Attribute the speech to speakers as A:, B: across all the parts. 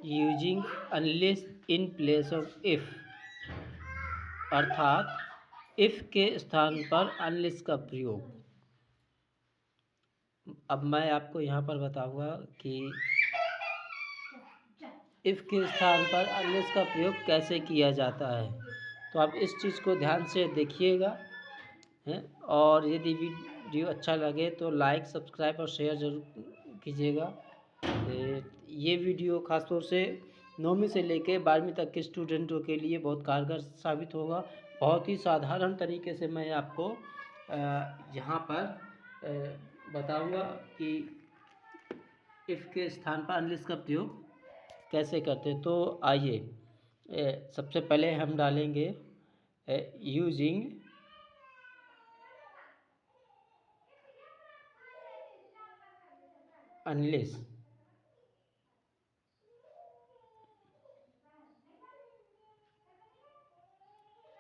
A: Using unless in place of if, अर्थात if के स्थान पर अनलेस का प्रयोग। अब मैं आपको यहाँ पर बताऊंगा कि इफ़ के स्थान पर अनलेस का प्रयोग कैसे किया जाता है। तो आप इस चीज़ को ध्यान से देखिएगा हैं, और यदि वीडियो अच्छा लगे तो लाइक, सब्सक्राइब और शेयर ज़रूर कीजिएगा। ये वीडियो ख़ासतौर से 9वीं से लेकर 12वीं तक के स्टूडेंटों के लिए बहुत कारगर साबित होगा। बहुत ही साधारण तरीके से मैं आपको यहाँ पर बताऊँगा कि इफ़ के स्थान पर अनलेस का प्रयोग कैसे करते हैं। तो आइए सबसे पहले हम डालेंगे using unless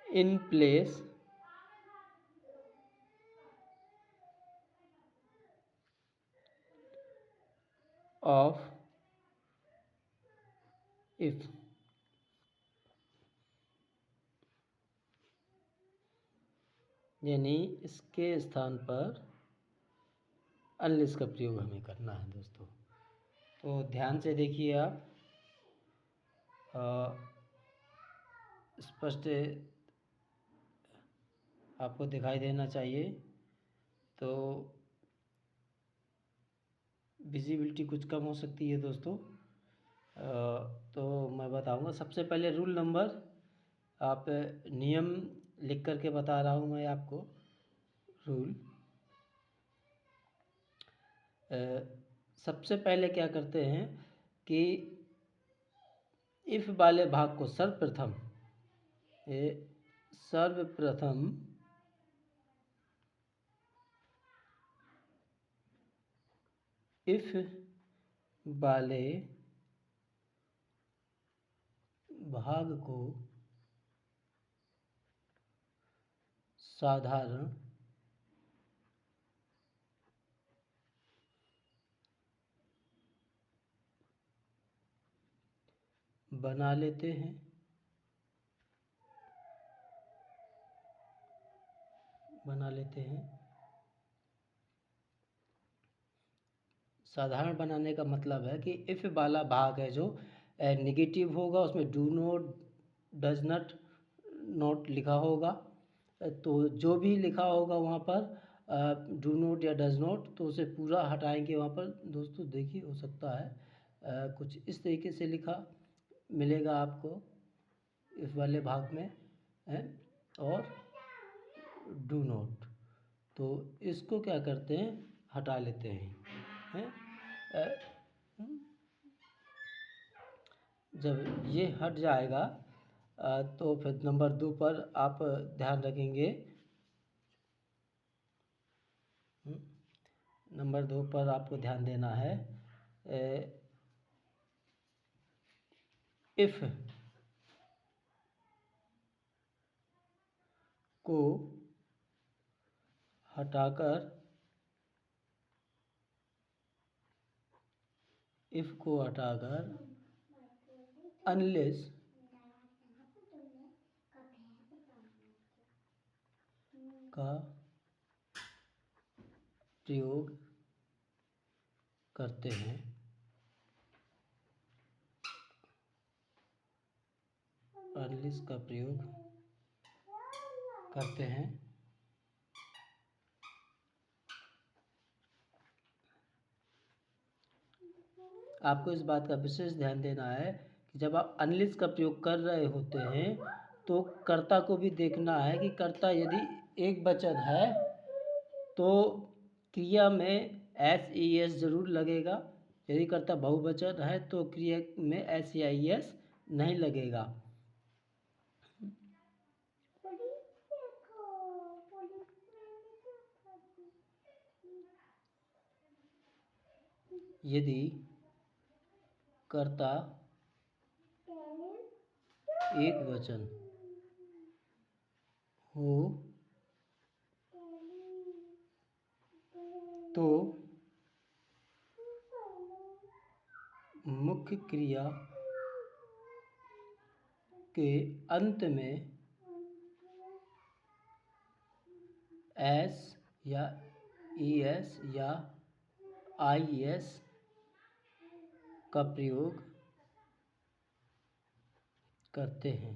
A: in place of if. यानी इसके स्थान पर अनलेस का प्रयोग हमें करना है दोस्तों। तो ध्यान से देखिए आप, स्पष्ट आपको दिखाई देना चाहिए। तो विजिबिलिटी कुछ कम हो सकती है दोस्तों। तो मैं बताऊंगा सबसे पहले रूल नंबर, आप नियम लिख करके बता रहा हूँ मैं आपको। रूल सबसे पहले क्या करते हैं कि इफ़ वाले भाग को सर्वप्रथम इफ़ वाले भाग को साधारण बना लेते हैं। साधारण बनाने का मतलब है कि इफ़ वाला भाग है जो नेगेटिव होगा, उसमें do not, does not, not लिखा होगा। तो जो भी लिखा होगा वहाँ पर डू नॉट या डज नॉट, तो उसे पूरा हटाएंगे। वहाँ पर दोस्तों देखिए, हो सकता है कुछ इस तरीके से लिखा मिलेगा आपको इस वाले भाग में है, और डू नॉट, तो इसको क्या करते हैं, हटा लेते हैं। जब ये हट जाएगा तो फिर नंबर 2 पर आप ध्यान रखेंगे। नंबर 2 पर आपको ध्यान देना है, इफ़ को हटाकर अनलेस का प्रयोग करते हैं। अनलेस का प्रयोग करते हैं। आपको इस बात का विशेष ध्यान देना है कि जब आप अनलेस का प्रयोग कर रहे होते हैं तो कर्ता को भी देखना है कि कर्ता यदि एक वचन है तो क्रिया में एस ई एस जरूर लगेगा। यदि कर्ता बहुवचन है तो क्रिया में एस या ई एस नहीं लगेगा। यदि कर्ता एक वचन हो तो मुख्य क्रिया के अंत में एस या ईएस या आईएस का प्रयोग करते हैं।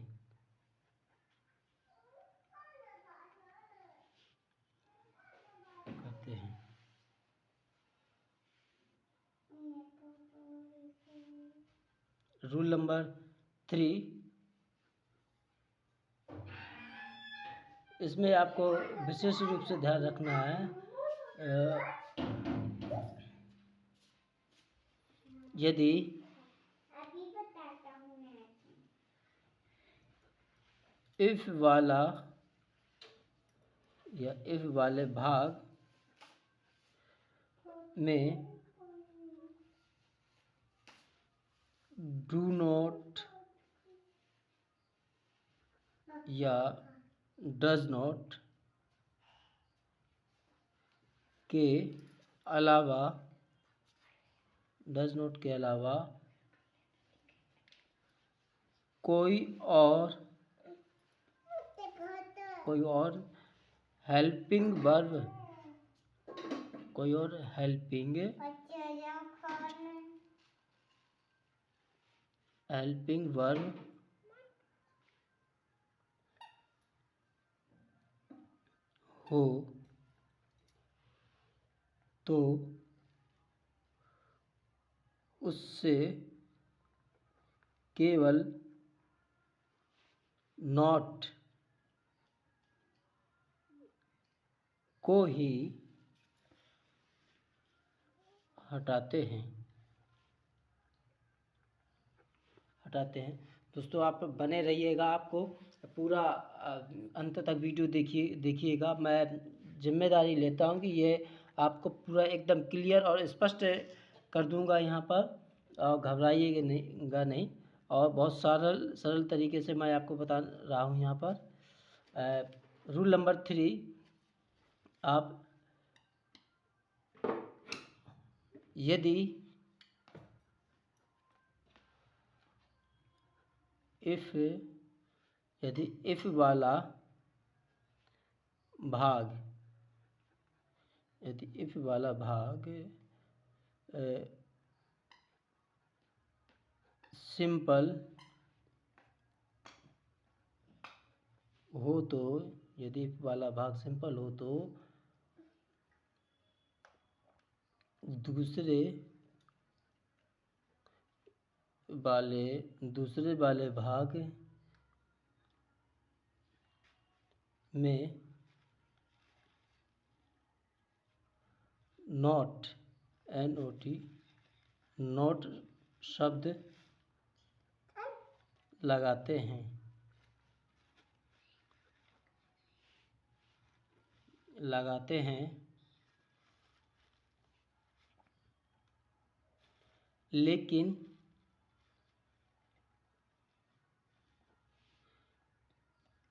A: रूल नंबर 3, इसमें आपको विशेष रूप से ध्यान रखना है, यदि इफ वाला या इफ वाले भाग में डू नॉट या डज नॉट के अलावा कोई और हेल्पिंग वर्ब हो तो उससे केवल नॉट को ही हटाते हैं। दोस्तों आप बने रहिएगा, आपको पूरा अंत तक वीडियो देखिएगा। मैं जिम्मेदारी लेता हूं कि ये आपको पूरा एकदम क्लियर और स्पष्ट कर दूंगा यहाँ पर, और घबराइएगा नहीं, और बहुत सरल तरीके से मैं आपको बता रहा हूँ यहाँ पर। रूल नंबर 3, आप यदि इफ वाला भाग सिंपल हो तो दूसरे वाले भाग में नॉट शब्द लगाते हैं, लेकिन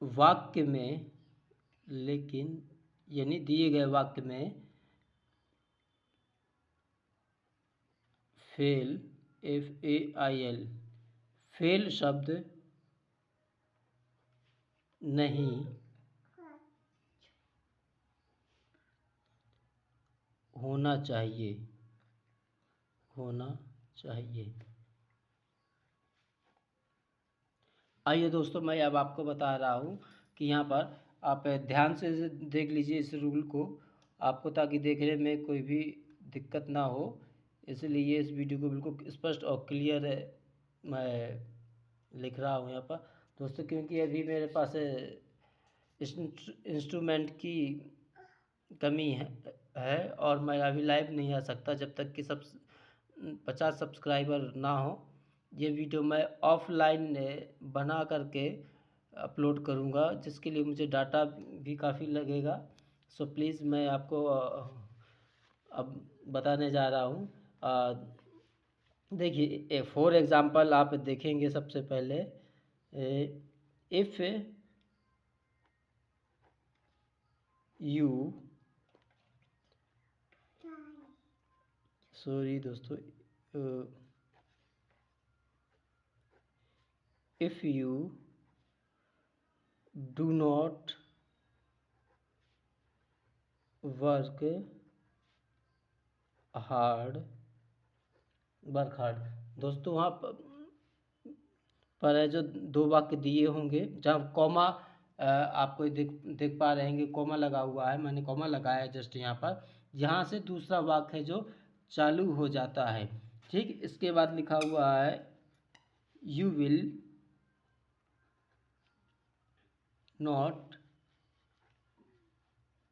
A: वाक्य में यानी दिए गए वाक्य में फेल फेल शब्द नहीं होना चाहिए। आइए दोस्तों, मैं अब आपको बता रहा हूँ कि यहाँ पर आप ध्यान से देख लीजिए इस रूल को, आपको ताकि देखने में कोई भी दिक्कत ना हो, इसलिए इस वीडियो को बिल्कुल स्पष्ट और क्लियर मैं लिख रहा हूँ यहाँ पर दोस्तों, क्योंकि अभी मेरे पास इंस्ट्रूमेंट की कमी है और मैं अभी लाइव नहीं आ सकता जब तक कि 50 सब्सक्राइबर ना हो। ये वीडियो मैं ऑफलाइन बना करके अपलोड करूँगा, जिसके लिए मुझे डाटा भी काफ़ी लगेगा। सो प्लीज़ मैं आपको अब बताने जा रहा हूँ। देखिए, फॉर एग्ज़ाम्पल आप देखेंगे सबसे पहले, इफ़ यू सॉरी दोस्तों, if you do not work hard दोस्तों वहाँ पर है जो दो वाक्य दिए होंगे जहाँ कॉमा आपको देख पा रहे हैं कॉमा लगा हुआ है, मैंने कॉमा लगाया है जस्ट यहाँ पर, यहाँ से दूसरा वाक्य है जो चालू हो जाता है। ठीक, इसके बाद लिखा हुआ है you will not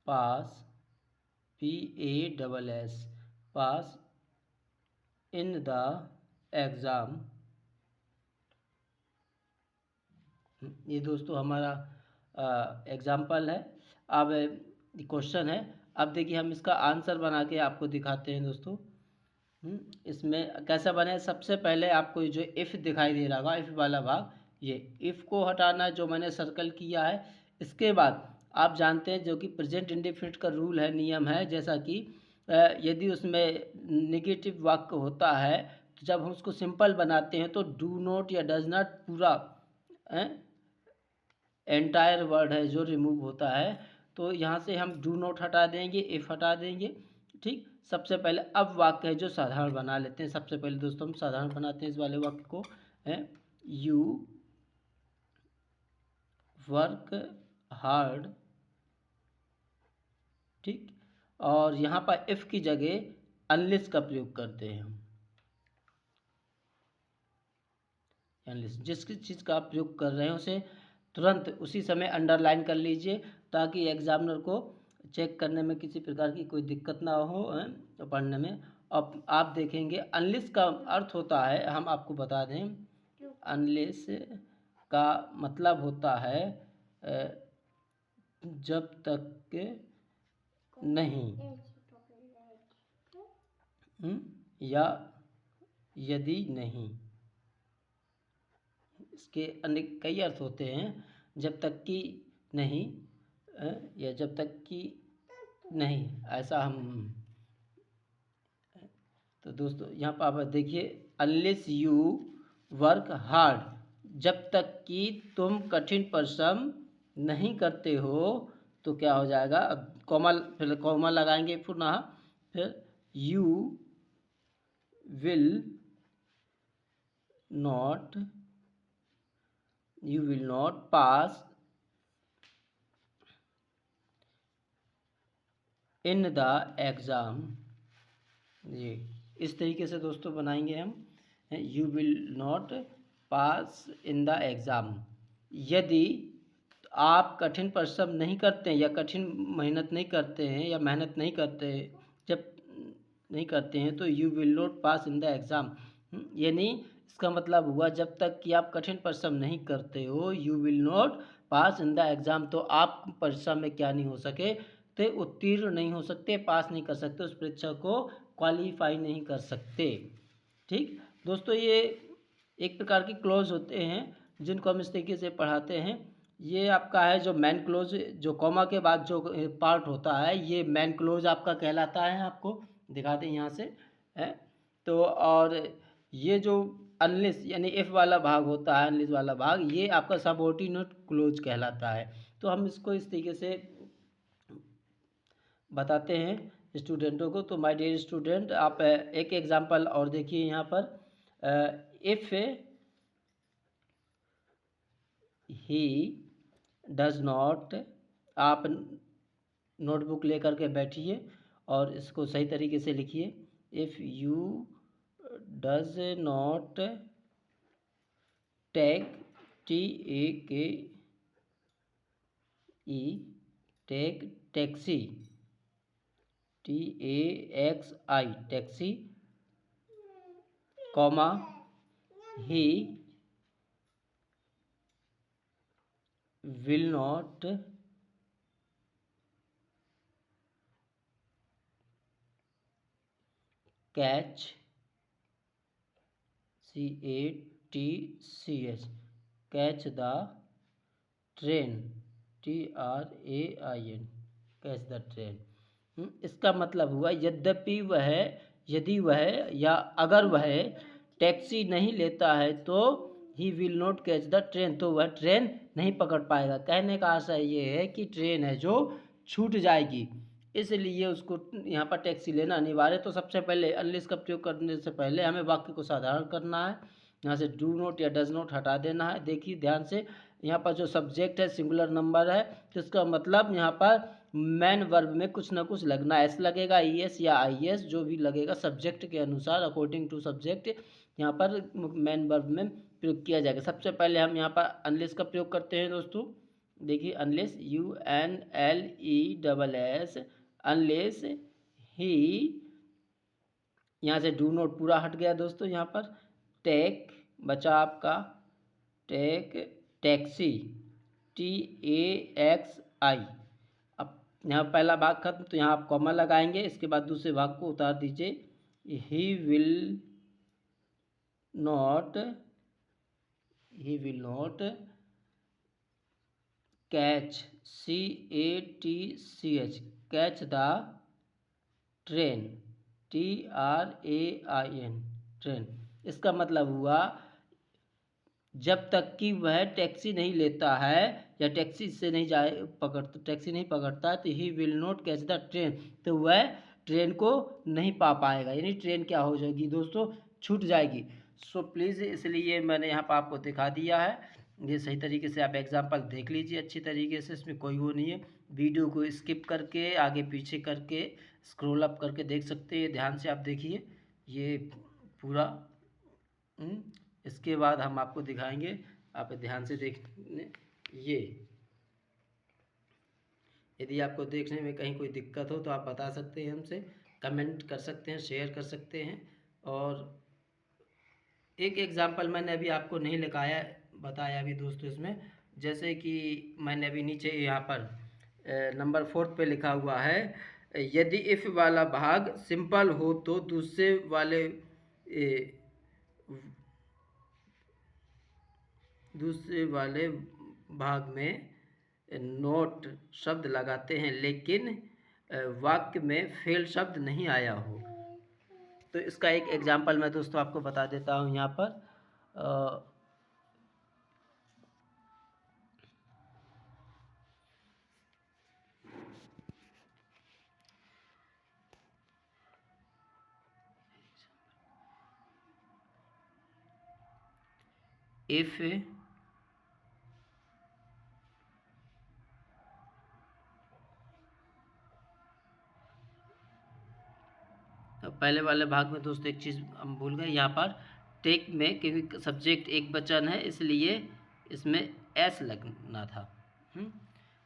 A: pass PASS pass in the exam. ये दोस्तों हमारा एग्जाम्पल है। अब क्वेश्चन है, अब देखिए हम इसका आंसर बना के आपको दिखाते हैं दोस्तों। इसमें कैसा बने, सबसे पहले आपको जो इफ़ दिखाई दे रहा होगा, इफ़ वाला भाग, ये इफ़ को हटाना जो मैंने सर्कल किया है। इसके बाद आप जानते हैं जो कि प्रेजेंट इंडेफिनिट का रूल है, नियम है, जैसा कि यदि उसमें नेगेटिव वाक्य होता है तो जब हम उसको सिंपल बनाते हैं तो डू नॉट या डज नॉट पूरा एंटायर वर्ड है जो रिमूव होता है। तो यहाँ से हम डू नॉट हटा देंगे, इफ़ हटा देंगे। ठीक, सबसे पहले अब वाक्य है जो साधारण बना लेते हैं। सबसे पहले दोस्तों हम साधारण बनाते हैं इस वाले वाक्य को, है यू वर्क हार्ड। ठीक, और यहाँ पर इफ़ की जगह अनलेस का प्रयोग करते हैं हम। अनलेस जिस चीज़ का आप प्रयोग कर रहे हैं उसे तुरंत उसी समय अंडरलाइन कर लीजिए ताकि एग्जामिनर को चेक करने में किसी प्रकार की कोई दिक्कत ना हो पढ़ने में। अब आप देखेंगे अनलेस का अर्थ होता है, हम आपको बता दें, अनलेस का मतलब होता है जब तक नहीं, या यदि नहीं। इसके अनेक कई अर्थ होते हैं, जब तक कि नहीं, या जब तक कि नहीं, ऐसा हम। तो दोस्तों यहाँ पर आप देखिए अनलेस यू वर्क हार्ड, जब तक कि तुम कठिन परिश्रम नहीं करते हो, तो क्या हो जाएगा, अब कॉमा, फिर कॉमा लगाएंगे पुनः, फिर you will not pass in the exam. ये इस तरीके से दोस्तों बनाएंगे हम, you will not pass in the exam. यदि आप कठिन परिश्रम नहीं करते हैं या कठिन मेहनत नहीं करते हैं या मेहनत नहीं करते, जब नहीं करते हैं तो you will not pass in the exam. यानी इसका मतलब हुआ जब तक कि आप कठिन परिश्रम नहीं करते हो, you will not pass in the exam, तो आप परीक्षा में क्या नहीं हो सके, तो उत्तीर्ण नहीं हो सकते, पास नहीं कर सकते, उस परीक्षा को क्वालिफाई नहीं कर सकते। ठीक दोस्तों, ये एक प्रकार की क्लोज होते हैं जिनको हम इस तरीके से पढ़ाते हैं। ये आपका है जो मैन क्लोज, जो कॉमा के बाद जो पार्ट होता है ये मैन क्लोज आपका कहलाता है। आपको दिखा दें यहाँ से है तो, और ये जो अनलेस यानी इफ़ वाला भाग होता है, अनलेस वाला भाग, ये आपका सबऑर्डिनेट क्लोज कहलाता है। तो हम इसको इस तरीके से बताते हैं स्टूडेंटों को। तो माय डियर स्टूडेंट, आप एक एग्जांपल और देखिए यहाँ पर, इफ़ ही डज नॉट, आप नोटबुक लेकर के बैठिए और इसको सही तरीके से लिखिए। If you does not take, TAKE, take, taxi, TAXI, taxi, comma, he will not catch, CATCH, catch the train, TRAIN, catch the train. इसका मतलब हुआ यद्यपि वह, यदि वह या अगर वह टैक्सी नहीं लेता है तो ही will not catch the train, तो वह ट्रेन नहीं पकड़ पाएगा। कहने का आशय ये है कि ट्रेन है जो छूट जाएगी, इसलिए उसको यहाँ पर टैक्सी लेना अनिवार्य है। तो सबसे पहले अनलेस का प्रयोग करने से पहले हमें वाक्य को साधारण करना है। यहाँ से डू नॉट या डज नॉट हटा देना है। देखिए ध्यान से, यहाँ पर जो सब्जेक्ट है सिंगुलर नंबर है, तो इसका मतलब यहाँ पर मैन वर्ब में कुछ ना कुछ लगना, एस लगेगा, ई एस या आई एस, जो भी लगेगा सब्जेक्ट के अनुसार, अकॉर्डिंग टू सब्जेक्ट यहाँ पर मैन वर्ब में प्रयोग किया जाएगा। सबसे पहले हम यहाँ पर अनलेस का प्रयोग करते हैं दोस्तों। देखिए unless, U N L E double S, unless he, यहाँ से डू नॉट पूरा हट गया दोस्तों। यहाँ पर टेक बचा आपका टेक, taxi, T A X I. अब यहाँ पहला भाग खत्म, तो यहाँ आप कॉमा लगाएंगे, इसके बाद दूसरे भाग को उतार दीजिए। He will not catch, C A T C H, catch the train, T R A I N, train. इसका मतलब हुआ जब तक कि वह टैक्सी नहीं लेता है या टैक्सी से नहीं टैक्सी नहीं पकड़ता है, तो ही will not catch the train, तो वह ट्रेन को नहीं पा पाएगा, यानी ट्रेन क्या हो जाएगी दोस्तों, छूट जाएगी। सो प्लीज़, इसलिए मैंने यहाँ पर आपको दिखा दिया है। ये सही तरीके से आप एग्जाम्पल देख लीजिए अच्छी तरीके से, इसमें कोई वो नहीं है। वीडियो को स्किप करके आगे पीछे करके स्क्रॉल अप करके देख सकते हैं। ध्यान से आप देखिए ये पूरा। इसके बाद हम आपको दिखाएंगे, आप ध्यान से देखने। ये यदि आपको देखने में कहीं कोई दिक्कत हो तो आप बता सकते हैं, हमसे कमेंट कर सकते हैं, शेयर कर सकते हैं। और एक एग्जांपल मैंने अभी आपको नहीं लिखाया, बताया अभी दोस्तों इसमें, जैसे कि मैंने अभी नीचे यहाँ पर नंबर 4 पे लिखा हुआ है, यदि इफ़ वाला भाग सिंपल हो तो दूसरे वाले भाग में नोट शब्द लगाते हैं, लेकिन वाक्य में फेल शब्द नहीं आया हो। तो इसका एक एग्जांपल मैं दोस्तों आपको बता देता हूँ यहाँ पर। इफ पहले वाले भाग में दोस्तों एक चीज़ हम भूल गए, यहाँ पर टेक में क्योंकि सब्जेक्ट एक वचन है इसलिए इसमें एस लगना था।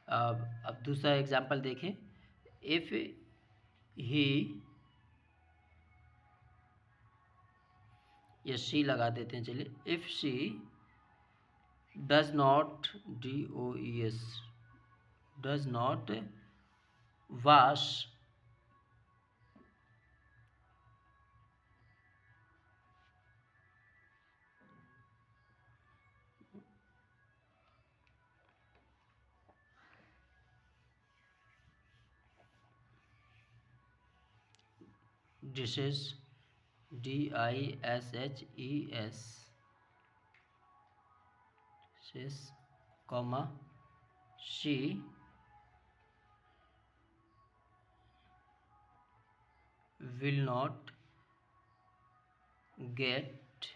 A: अब दूसरा एग्जांपल देखें, इफ़ ही, या शी लगा देते हैं, चलिए, if she does not, DOES, does not wash dishes, DISHES, comma, she will not get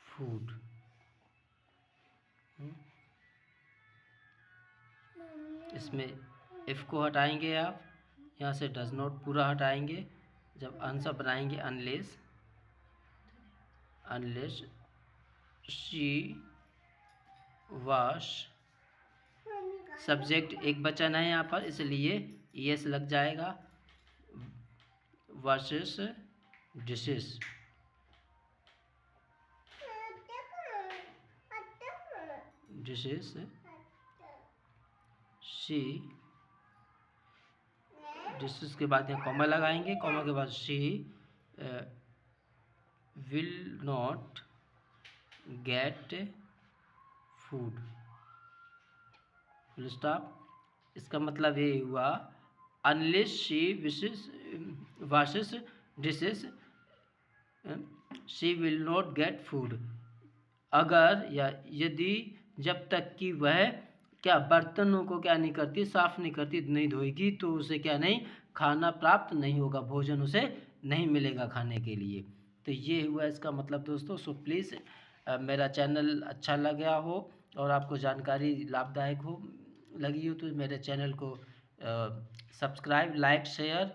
A: food। इसमें इफ़ को हटाएंगे आप, यहाँ से डज नॉट पूरा हटाएंगे, जब आंसर बनाएंगे अनलेस शी वॉश, सब्जेक्ट एक वचन है यहाँ पर इसलिए ES लग जाएगा, वर्सेस डिशेस, शी, डिशेस के बाद यहाँ कॉमा लगाएंगे, कॉमा के बाद she will not get food, full stop. इसका मतलब ये हुआ unless she washes dishes, she will not get food. अगर या यदि जब तक कि वह क्या बर्तनों को क्या नहीं करती, साफ़ नहीं करती, नहीं धोएगी, तो उसे क्या नहीं खाना प्राप्त नहीं होगा, भोजन उसे नहीं मिलेगा खाने के लिए। तो ये हुआ इसका मतलब दोस्तों। सो प्लीज़ मेरा चैनल अच्छा लगा हो और आपको जानकारी लाभदायक हो लगी हो तो मेरे चैनल को सब्सक्राइब, लाइक, शेयर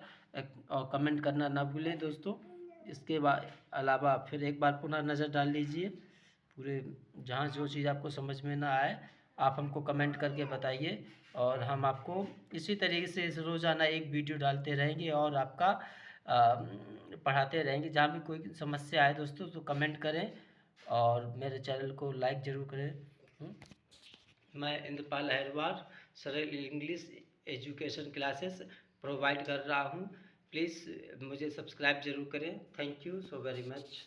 A: और कमेंट करना ना भूलें दोस्तों। इसके अलावा फिर एक बार पुनः नज़र डाल लीजिए पूरे, जहाँ जो चीज़ आपको समझ में ना आए आप हमको कमेंट करके बताइए और हम आपको इसी तरीके से रोज़ाना एक वीडियो डालते रहेंगे और आपका पढ़ाते रहेंगे। जहाँ भी कोई समस्या आए दोस्तों तो कमेंट करें और मेरे चैनल को लाइक ज़रूर करें। मैं इंद्रपाल अहिरवार सरल इंग्लिश एजुकेशन क्लासेस प्रोवाइड कर रहा हूँ। प्लीज़ मुझे सब्सक्राइब ज़रूर करें। Thank you so very much.